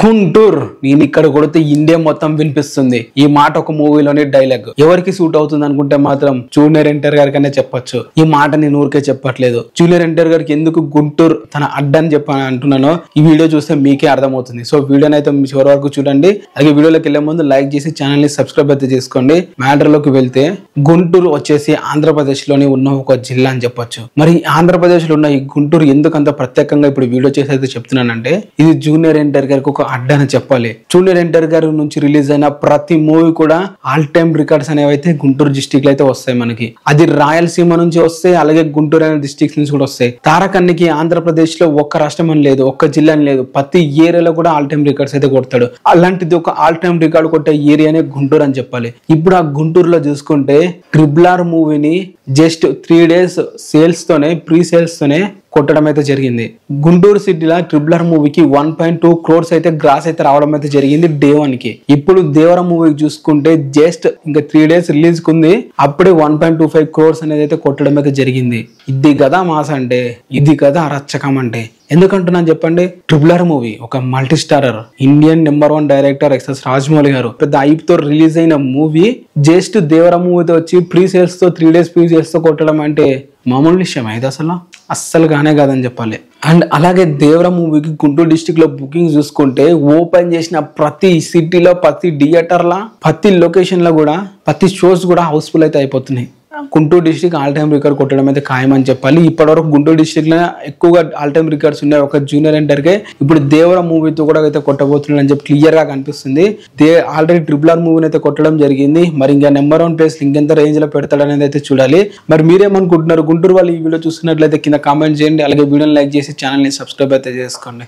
గుంటూర్ నేను ఇక్కడ కొడితే ఇండియా మొత్తం వినిపిస్తుంది. ఈ మాట ఒక మూవీలోని డైలాగ్. ఎవరికి సూట్ అవుతుంది అనుకుంటే మాత్రం జూనియర్ ఎన్టీఆర్ గారికనే చెప్పొచ్చు. ఈ మాట నేను ఊరికే చెప్పట్లేదు. జూనియర్ ఎన్టీఆర్ గారికి ఎందుకు గుంటూర్ తన అడ్డని చెప్పని అంటున్నానో ఈ వీడియో చూస్తే మీకే అర్థమవుతుంది. సో వీడియోని అయితే మీ చివరి వరకు చూడండి. అలాగే వీడియోలోకి వెళ్లే ముందు లైక్ చేసి ఛానల్ ని సబ్స్క్రైబ్ అయితే చేసుకోండి. మ్యాటర్ లోకి వెళ్తే గుంటూరు వచ్చేసి ఆంధ్రప్రదేశ్ లోని ఉన్న ఒక జిల్లా అని చెప్పొచ్చు. మరి ఆంధ్రప్రదేశ్ లో ఉన్న ఈ గుంటూరు ఎందుకు అంత ప్రత్యేకంగా ఇప్పుడు వీడియో చేసి అయితే చెప్తున్నానంటే ఇది జూనియర్ ఎన్టీఆర్ గారికి ఒక అడ్డని చెప్పాలి. జూనియర్ ఎన్టీఆర్ గారి నుంచి రిలీజ్ అయిన ప్రతి మూవీ కూడా ఆల్ టైమ్ రికార్డ్స్ అనేవి అయితే గుంటూరు డిస్ట్రిక్ట్ లో అయితే వస్తాయి మనకి. అది రాయలసీమ నుంచి వస్తాయి, అలాగే గుంటూరు అనే డిస్ట్రిక్ట్ నుంచి కూడా వస్తాయి. తారకన్నికి ఆంధ్రప్రదేశ్ లో ఒక్క రాష్ట్రం అని లేదు, ఒక్క జిల్లా అని లేదు, ప్రతి ఏరియాలో కూడా ఆల్ టైమ్ రికార్డ్స్ అయితే కొడతాడు. అలాంటిది ఒక ఆల్ టైమ్ రికార్డ్ కొట్టే ఏరియానే గుంటూరు అని చెప్పాలి. ఇప్పుడు ఆ గుంటూరులో చూసుకుంటే ట్రిపుల్ ఆర్ మూవీని జస్ట్ 3 days సేల్స్ తోనే ప్రీ సేల్స్ తోనే కొట్టడం అయితే జరిగింది. గుంటూరు సిటీలో ట్రిపుల్ ఆర్ మూవీకి 1.2 crores అయితే గ్రాస్ అయితే రావడం అయితే జరిగింది డే 1 కి. ఇప్పుడు దేవర మూవీకి చూసుకుంటే జస్ట్ ఇంకా 3 days రిలీజ్ కుంది, అప్పుడే 1.25 crores అనేది అయితే కొట్టడం అయితే జరిగింది. ఇది కదా మాస్ అంటే, ఇది కదా అరచ్చకం అంటే. ఎందుకంటున్నాను చెప్పండి, ట్రిపుల్ ఆర్ మూవీ ఒక multi starrer Indian number 1 director excess Rajamouli గారు పెద్ద ఐప్ తో రిలీజ్ అయిన మూవీ జస్ట్ దేవర మూవీతో వచ్చి ప్రీ సేల్స్ తో 3 days ప్రీ సేల్స్ తో కొట్టడం అంటే మామూలు విషయం ఇది అస్సలు గానే కాదని చెప్పాలి. అండ్ అలాగే దేవర మూవీకి గుంటూరు డిస్ట్రిక్ట్ లో బుకింగ్ చూసుకుంటే ఓపెన్ చేసిన ప్రతి సిటీలో, ప్రతి థియేటర్ లా, ప్రతి లొకేషన్ లో కూడా, ప్రతి షోస్ కూడా హౌస్ఫుల్ అయితే అయిపోతున్నాయి. Guntur district all time record కొట్టడం అయితే ఖాయమని చెప్పాలి. ఇప్పటివరకు గుంటూరు డిస్ట్రిక్ట్ లో ఎక్కువగా ఆల్ టైమ్ రికార్డ్స్ ఉన్నాయి ఒక జూనియర్ ఎన్టీఆర్ కే. ఇప్పుడు దేవర మూవీతో కూడా అయితే కొట్టబోతున్నాడు అని చెప్పి క్లియర్ గా కనిపిస్తుంది. ఆల్రెడీ ట్రిపుల్ ఆర్ మూవీని అయితే కొట్టడం జరిగింది. మరి ఇంకా నెంబర్ 1 ప్లేస్ ఇంకెంత రేంజ్ లో పెడతాడు అనేది అయితే చూడాలి. మరి మీరేమనుకుంటున్నారు? గుంటూరు వాళ్ళు ఈ వీడియో చూస్తున్నట్లయితే కింద కామెంట్ చేయండి. అలాగే వీడియోని లైక్ చేసి ఛానల్ ని సబ్స్క్రైబ్ అయితే చేసుకోండి.